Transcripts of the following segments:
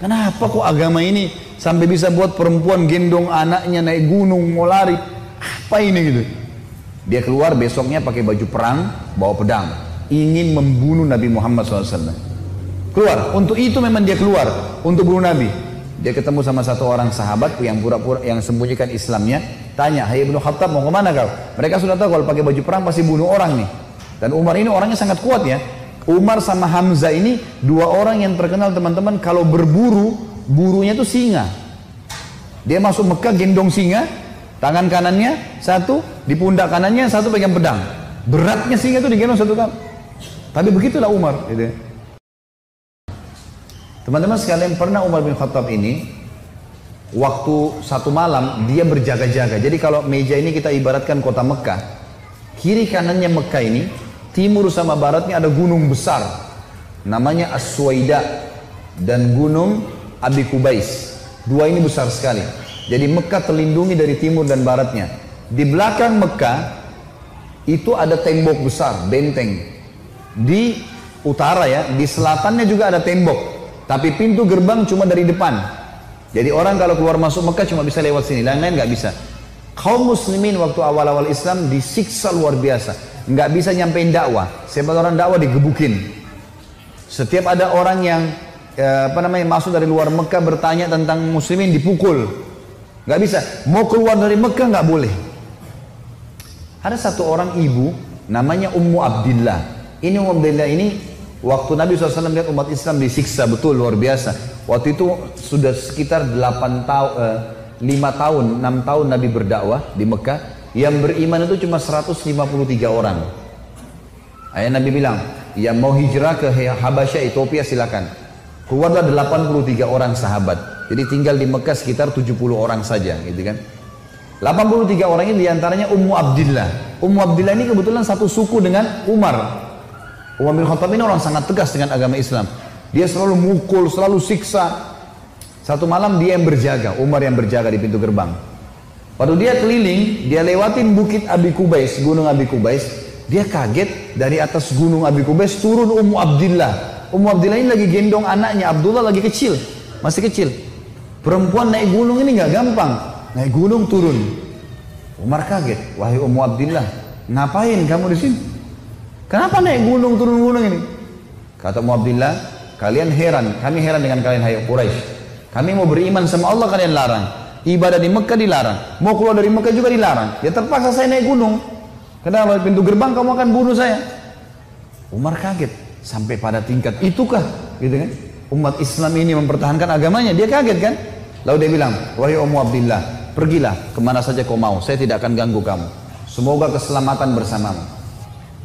Kenapa kok agama ini sampai bisa buat perempuan gendong anaknya naik gunung mau lari? Apa ini gitu? Dia keluar besoknya pakai baju perang, bawa pedang, ingin membunuh Nabi Muhammad SAW. Keluar, untuk itu memang dia keluar, untuk bunuh Nabi. Dia ketemu sama satu orang sahabat yang pura-pura yang sembunyikan Islamnya, tanya, "Hai Ibnu Khattab, mau kemana kau?" Mereka sudah tahu kalau pakai baju perang pasti bunuh orang nih. Dan Umar ini orangnya sangat kuat ya. Umar sama Hamzah ini dua orang yang terkenal teman-teman kalau berburu, burunya itu singa. Dia masuk Mekah gendong singa, tangan kanannya satu, di pundak kanannya satu pegang pedang. Beratnya singa itu digendong satu kali. Tapi begitulah Umar. Gitu. Teman-teman sekalian, pernah Umar bin Khattab ini waktu satu malam dia berjaga-jaga. Jadi kalau meja ini kita ibaratkan kota Mekah, kiri kanannya Mekah ini, timur sama baratnya ada gunung besar namanya As-Suwaida dan gunung Abi Kubais. Dua ini besar sekali. Jadi Mekah terlindungi dari timur dan baratnya. Di belakang Mekah itu ada tembok besar, benteng. Di utara ya, di selatannya juga ada tembok. Tapi pintu gerbang cuma dari depan. Jadi orang kalau keluar masuk Mekah cuma bisa lewat sini, lain-lain nggak bisa. Kaum muslimin waktu awal-awal Islam disiksa luar biasa, nggak bisa nyampein dakwah. Sebagai orang dakwah digebukin. Setiap ada orang yang masuk dari luar Mekah bertanya tentang muslimin dipukul, nggak bisa. Mau keluar dari Mekah nggak boleh. Ada satu orang ibu namanya Ummu Abdillah. Ini Ummu Abdillah ini waktu Nabi SAW lihat umat Islam disiksa betul luar biasa. Waktu itu sudah sekitar 5 tahun, 6 tahun Nabi berdakwah di Mekah. Yang beriman itu cuma 153 orang. Ayah Nabi bilang, yang mau hijrah ke Habasyah, Ethiopia silakan. Keluarlah 83 orang sahabat. Jadi tinggal di Mekah sekitar 70 orang saja, gitu kan. 83 orang ini diantaranya Ummu Abdillah. Ummu Abdillah ini kebetulan satu suku dengan Umar. Umar bin Khattab ini orang sangat tegas dengan agama Islam. Dia selalu mukul, selalu siksa. Satu malam dia yang berjaga, Umar yang berjaga di pintu gerbang. Waktu dia keliling, dia lewatin bukit Abi Kubais, gunung Abi Kubais. Dia kaget dari atas gunung Abi Kubais turun Ummu Abdillah. Ummu Abdillah ini lagi gendong anaknya, Abdullah lagi kecil, masih kecil. Perempuan naik gunung ini nggak gampang, naik gunung turun. Umar kaget, wahai Ummu Abdillah, ngapain kamu di sini? Kenapa naik gunung turun gunung ini? Kata Ummu Abdillah, kalian heran, kami heran dengan kalian hai Quraisy. Kami mau beriman sama Allah, kalian larang. Ibadah di Mekah dilarang. Mau keluar dari Mekah juga dilarang. Ya terpaksa saya naik gunung. Karena kalau pintu gerbang kamu akan bunuh saya. Umar kaget sampai pada tingkat itukah, gitu kan? Umat Islam ini mempertahankan agamanya. Dia kaget kan? Lalu dia bilang, wahai Ummu Abdillah, pergilah kemana saja kau mau. Saya tidak akan ganggu kamu. Semoga keselamatan bersamamu.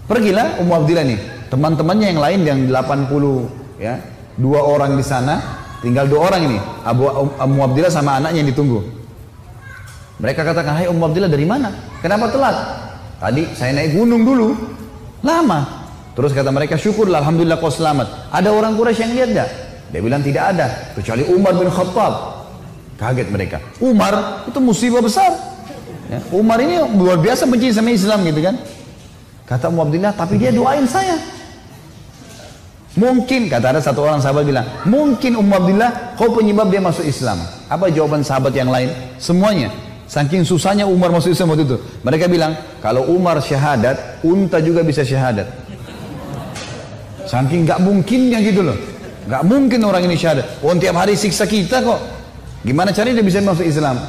Pergilah Ummu Abdillah nih. Teman-temannya yang lain yang 80 ya, 2 orang di sana, tinggal 2 orang ini, Ummu Abdillah sama anaknya yang ditunggu. Mereka katakan, hai Ummu Abdillah dari mana? Kenapa telat? Tadi saya naik gunung dulu, lama. Terus kata mereka, syukurlah, alhamdulillah kau selamat. Ada orang Quraisy yang lihat gak? Dia bilang tidak ada, kecuali Umar bin Khattab. Kaget mereka. Umar itu musibah besar. Ya, Umar ini luar biasa benci sama Islam gitu kan. Kata Ummu Abdillah, tapi dia doain saya. Mungkin, kata ada satu orang sahabat bilang, mungkin Ummu Abdillah kau penyebab dia masuk Islam. Apa jawaban sahabat yang lain? Semuanya. Saking susahnya Umar masuk Islam waktu itu. Mereka bilang, kalau Umar syahadat, unta juga bisa syahadat. Saking gak mungkinnya gitu loh. Gak mungkin orang ini syahadat. Oh, tiap hari siksa kita kok. Gimana caranya dia bisa masuk Islam?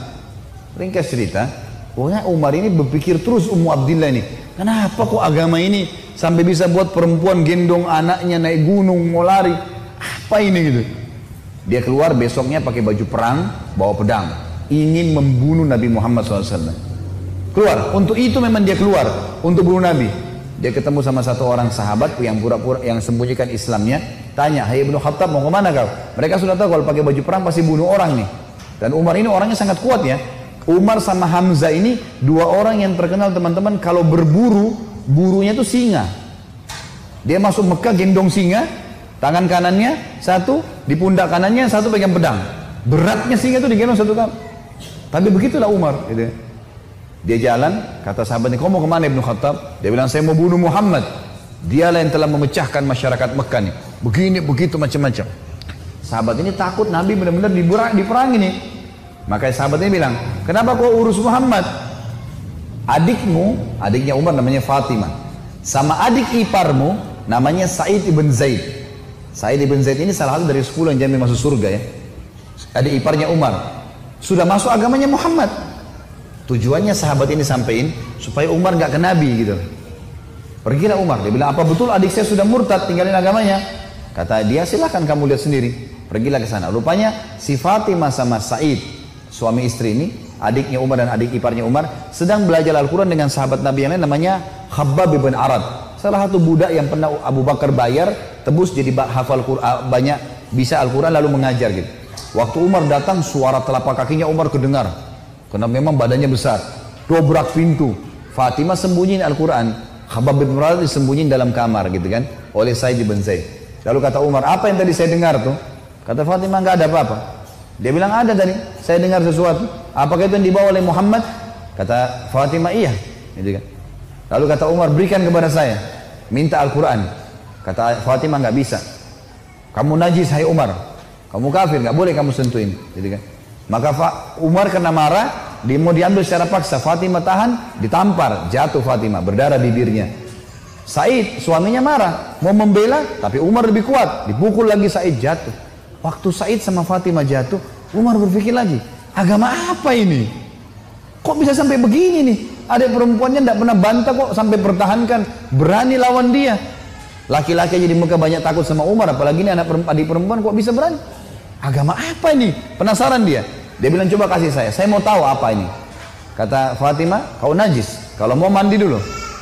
Ringkas cerita, pokoknya Umar ini berpikir terus Ummu Abdillah ini. Kenapa kok agama ini sampai bisa buat perempuan gendong anaknya naik gunung mau lari? Apa ini gitu? Dia keluar besoknya pakai baju perang, bawa pedang, ingin membunuh Nabi Muhammad SAW. Keluar, untuk itu memang dia keluar, untuk bunuh Nabi. Dia ketemu sama satu orang sahabat yang pura-pura yang sembunyikan Islamnya, tanya, hai Ibnu Khattab, mau kemana kau? Mereka sudah tahu kalau pakai baju perang pasti bunuh orang nih. Dan Umar ini orangnya sangat kuat ya. Umar sama Hamzah ini 2 orang yang terkenal teman-teman kalau berburu, burunya itu singa. Dia masuk Mekah gendong singa, tangan kanannya satu, di pundak kanannya satu pegang pedang. Beratnya singa itu digendong satu kali. Tapi begitulah Umar. Gitu. Dia jalan, kata sahabatnya, kau mau kemana Ibnu Khattab? Dia bilang, saya mau bunuh Muhammad. Dialah yang telah memecahkan masyarakat Mekah nih. Begini, begitu, macam-macam. Sahabat ini takut Nabi benar-benar diperangi nih. Makanya sahabat ini bilang, kenapa kau urus Muhammad? Adiknya Umar namanya Fatimah, sama adik iparmu namanya Sa'id ibn Zaid. Sa'id ibn Zaid ini salah satu dari 10 yang jamin masuk surga ya. Adik iparnya Umar, sudah masuk agamanya Muhammad. Tujuannya sahabat ini sampein supaya Umar nggak ke Nabi gitu. Pergilah Umar, dia bilang, apa betul adik saya sudah murtad tinggalin agamanya? Kata dia, silahkan kamu lihat sendiri. Pergilah ke sana. Rupanya si Fatimah sama Sa'id, suami istri ini, adiknya Umar dan adik iparnya Umar, sedang belajar Al-Quran dengan sahabat Nabi yang lain namanya Khabbab bin Arad. Salah satu budak yang pernah Abu Bakar bayar, tebus jadi hafal Quran, banyak bisa Al-Quran lalu mengajar gitu. Waktu Umar datang, suara telapak kakinya Umar kedengar. Karena memang badannya besar. Dobrak pintu. Fatimah sembunyiin Al-Quran. Khabbab bin Arad disembunyiin dalam kamar gitu kan, oleh Sa'id bin Zaid. Lalu kata Umar, apa yang tadi saya dengar tuh? Kata Fatimah, nggak ada apa-apa. Dia bilang, ada tadi, saya dengar sesuatu. Apakah itu yang dibawa oleh Muhammad? Kata Fatimah, iya. Gitu kan. Lalu kata Umar, berikan kepada saya. Minta Al-Quran. Kata Fatimah, nggak bisa. Kamu najis, hai Umar. Kamu kafir, nggak boleh kamu sentuhin. Gitu kan. Maka Umar kena marah, dia mau diambil secara paksa. Fatimah tahan, ditampar, jatuh Fatimah, berdarah bibirnya. Sa'id, suaminya marah, mau membela, tapi Umar lebih kuat, dipukul lagi Sa'id, jatuh. Waktu Sa'id sama Fatimah jatuh, Umar berpikir lagi, agama apa ini? Kok bisa sampai begini nih? Ada perempuannya tidak pernah bantah kok, sampai pertahankan, berani lawan dia. Laki-laki aja di Mekah banyak takut sama Umar, apalagi ini adik perempuan kok bisa berani? Agama apa ini? Penasaran dia. Dia bilang, coba kasih saya mau tahu apa ini. Kata Fatimah, kau najis, kalau mau mandi dulu.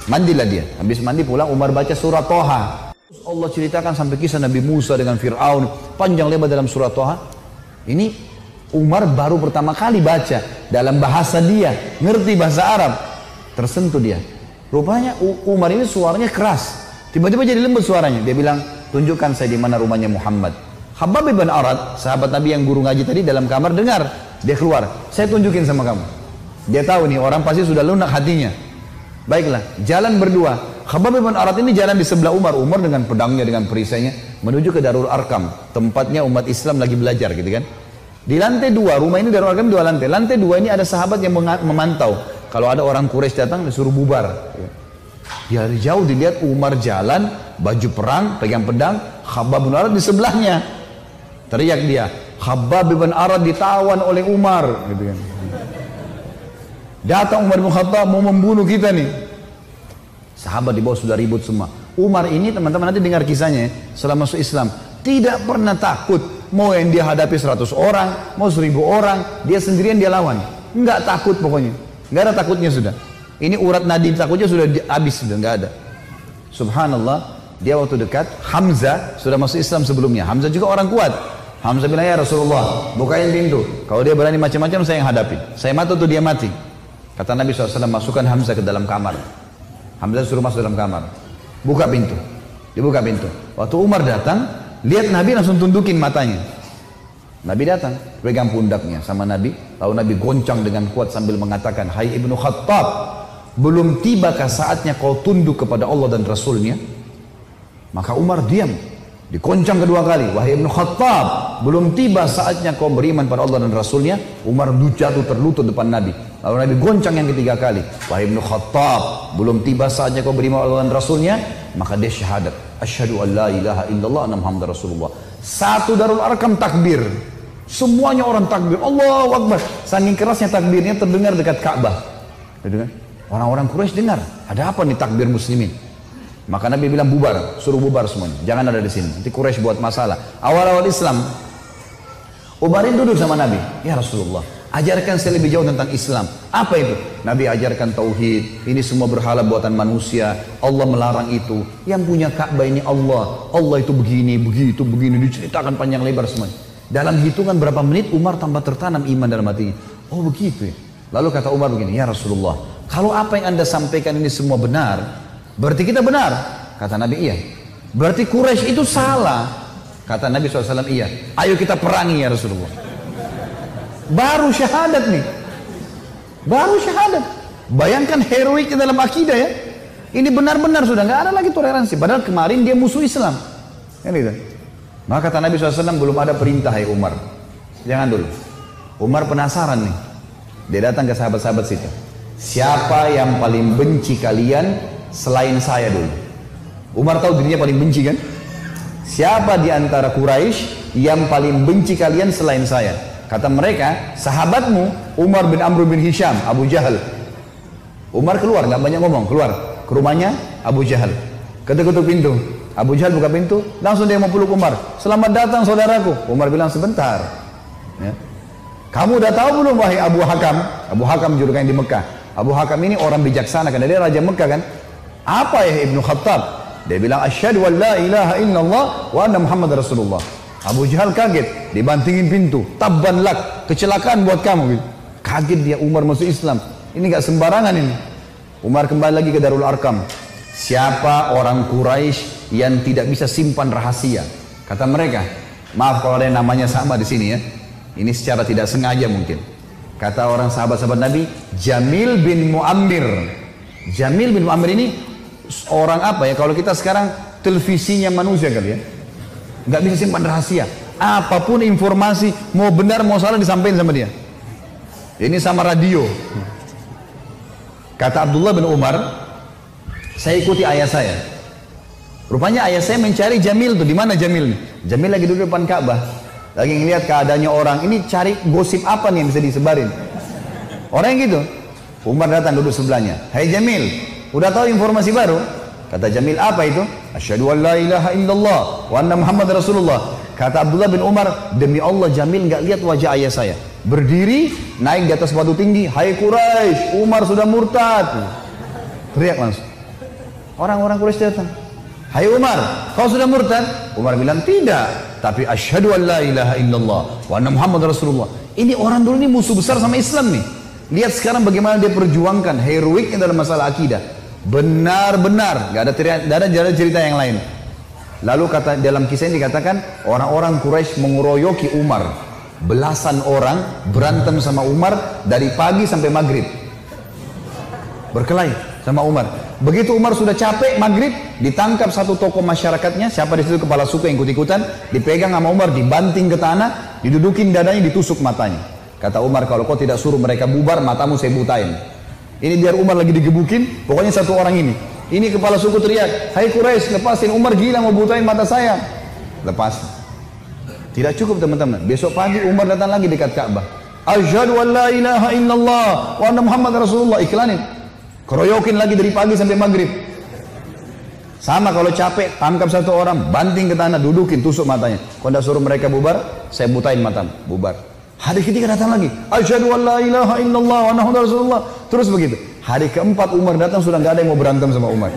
Mandilah dia. Habis mandi pulang, Umar baca surah Toha. Allah ceritakan sampai kisah Nabi Musa dengan Fir'aun, panjang lebar dalam surah Toha. Ini Umar baru pertama kali baca dalam bahasa dia, ngerti bahasa Arab, tersentuh dia. Rupanya Umar ini suaranya keras, tiba-tiba jadi lembut suaranya. Dia bilang, tunjukkan saya di mana rumahnya Muhammad. Khabbab bin Arad, sahabat Nabi yang guru ngaji tadi, dalam kamar dengar, dia keluar, saya tunjukin sama kamu. Dia tahu nih orang pasti sudah lunak hatinya. Baiklah, jalan berdua. Khabbab bin Arad ini jalan di sebelah Umar. Umar dengan pedangnya, dengan perisainya menuju ke Darul Arkam, tempatnya umat Islam lagi belajar gitu kan. Di lantai 2, rumah ini Darul Arkam 2 lantai. Lantai 2 ini ada sahabat yang memantau. Kalau ada orang Quraisy datang disuruh bubar. Dari jauh dilihat Umar jalan, baju perang, pegang pedang, Khabbab bin Arad di sebelahnya. Teriak dia, Khabbab bin Arad ditawan oleh Umar gitu kan. Datang Umar bin Khattab mau membunuh kita nih. Sahabat di bawah sudah ribut semua. Umar ini teman-teman nanti dengar kisahnya setelah masuk Islam, tidak pernah takut. Mau yang dia hadapi 100 orang, mau 1000 orang, dia sendirian dia lawan. Enggak takut pokoknya. Enggak ada takutnya sudah. Ini urat nadi takutnya sudah habis, sudah enggak ada. Subhanallah, dia waktu dekat Hamzah sudah masuk Islam sebelumnya. Hamzah juga orang kuat. Hamzah bilang, ya Rasulullah, bukain pintu. Kalau dia berani macam-macam saya yang hadapi. Saya mati atau dia mati. Kata Nabi SAW, masukkan Hamzah ke dalam kamar. Hamzah suruh masuk dalam kamar. Buka pintu. Dibuka pintu. Waktu Umar datang, lihat Nabi langsung tundukin matanya. Nabi datang, pegang pundaknya sama Nabi. Lalu Nabi goncang dengan kuat sambil mengatakan, hai Ibnu Khattab, belum tibakah saatnya kau tunduk kepada Allah dan Rasulnya? Maka Umar diam. Dikoncang kedua kali, wahai Ibnu Khattab, belum tiba saatnya kau beriman pada Allah dan Rasulnya. Umar jatuh terlutut depan Nabi. Lalu Nabi goncang yang ketiga kali, wahai Ibnu Khattab, belum tiba saatnya kau beriman pada Allah dan Rasulnya. Maka dia syahadat, asyhadu an la ilaha illallah anna Muhammadar Rasulullah. Satu Darul Arkam takbir, semuanya orang takbir, Allahu Akbar. Saking kerasnya takbirnya terdengar dekat Ka'bah. Orang-orang Quraisy dengar, ada apa nih takbir muslimin? Maka Nabi bilang bubar, suruh bubar semuanya, jangan ada di sini. Nanti Quraisy buat masalah. Awal-awal Islam, Umar duduk sama Nabi, ya Rasulullah, ajarkan saya lebih jauh tentang Islam. Apa itu? Nabi ajarkan tauhid. Ini semua berhala buatan manusia. Allah melarang itu. Yang punya Ka'bah ini Allah. Allah itu begini, begitu, begini. Diceritakan panjang lebar semuanya. Dalam hitungan berapa menit Umar tambah tertanam iman dalam hatinya. Oh begitu ya. Lalu kata Umar begini, ya Rasulullah, kalau apa yang anda sampaikan ini semua benar, berarti kita benar. Kata Nabi, iya. Berarti Quraisy itu salah. Kata Nabi SAW, iya. Ayo kita perangi ya Rasulullah. Baru syahadat nih. Baru syahadat. Bayangkan heroik dalam akidah ya. Ini benar-benar sudah nggak ada lagi toleransi. Padahal kemarin dia musuh Islam. Kan gitu. Maka kata Nabi SAW, belum ada perintah hai Umar. Jangan dulu. Umar penasaran nih. Dia datang ke sahabat-sahabat situ. Siapa yang paling benci kalian selain saya dulu? Umar tahu dirinya paling benci kan? Siapa di antara Quraisy yang paling benci kalian selain saya? Kata mereka, sahabatmu Umar bin Amr bin Hisham, Abu Jahal. Umar keluar, nggak banyak ngomong, keluar ke rumahnya Abu Jahal. Ketuk-ketuk pintu. Abu Jahal buka pintu, langsung dia mau peluk Umar. Selamat datang saudaraku. Umar bilang sebentar. Ya. Kamu udah tahu belum wahai Abu Hakam? Abu Hakam julukan di Mekah. Abu Hakam ini orang bijaksana karena dia raja Mekah kan. Apa ya Ibnu Khattab? Dia bilang asyhadu an la ilaha illallah wa anna Muhammad Rasulullah. Abu Jahal kaget, dibantingin pintu. Tabban lak, kecelakaan buat kamu. Gitu. Kaget dia, Umar masuk Islam. Ini gak sembarangan ini. Umar kembali lagi ke Darul Arkam. Siapa orang Quraisy yang tidak bisa simpan rahasia? Kata mereka, maaf kalau ada yang namanya sama di sini ya. Ini secara tidak sengaja mungkin. Kata orang sahabat-sahabat Nabi, Jamil bin Muammir. Jamil bin Muammir ini orang apa ya? Kalau kita sekarang televisinya manusia kali ya. Nggak bisa simpan rahasia. Apapun informasi, mau benar mau salah disampaikan sama dia. Ini sama radio. Kata Abdullah bin Umar, saya ikuti ayah saya. Rupanya ayah saya mencari Jamil tuh. Di mana Jamil? Jamil lagi duduk depan Ka'bah. Lagi ngeliat keadaannya orang. Ini cari gosip apa nih yang bisa disebarin. Orang yang gitu. Umar datang duduk sebelahnya. Hai Jamil, udah tahu informasi baru? Kata Jamil, apa itu? Asyhadu an la ilaha illallah wa anna Muhammad Rasulullah. Kata Abdullah bin Umar, demi Allah Jamil nggak lihat wajah ayah saya. Berdiri, naik di atas batu tinggi. Hai Quraisy, Umar sudah murtad. Teriak langsung. Orang-orang Quraisy datang. Hai Umar, kau sudah murtad? Umar bilang tidak, tapi asyhadu an la ilaha illallah wa anna Muhammad Rasulullah. Ini orang dulu ini musuh besar sama Islam nih. Lihat sekarang bagaimana dia perjuangkan heroiknya dalam masalah akidah. Benar-benar, gak ada cerita yang lain. Lalu kata dalam kisah ini dikatakan orang-orang Quraisy mengeroyoki Umar. Belasan orang berantem sama Umar dari pagi sampai maghrib. Berkelahi sama Umar. Begitu Umar sudah capek maghrib, ditangkap satu tokoh masyarakatnya, siapa di situ kepala suku yang ikut-ikutan, dipegang sama Umar, dibanting ke tanah, didudukin dadanya, ditusuk matanya. Kata Umar, kalau kau tidak suruh mereka bubar, matamu saya butain. Ini biar Umar lagi digebukin, pokoknya satu orang ini. Ini kepala suku teriak, hai Quraisy, lepasin, Umar gila mau butain mata saya. Lepas. Tidak cukup teman-teman. Besok pagi Umar datang lagi dekat Ka'bah. Asyhadu an la ilaha illallah wa anna Muhammad Rasulullah. Iklanin. Keroyokin lagi dari pagi sampai maghrib. Sama kalau capek, tangkap satu orang, banting ke tanah, dudukin, tusuk matanya. Kalau tidak suruh mereka bubar, saya butain matamu. Bubar. Hari ketiga datang lagi. Asyhadu an la ilaha illallah wa anna Muhammad Rasulullah. Terus begitu. Hari keempat Umar datang sudah nggak ada yang mau berantem sama Umar.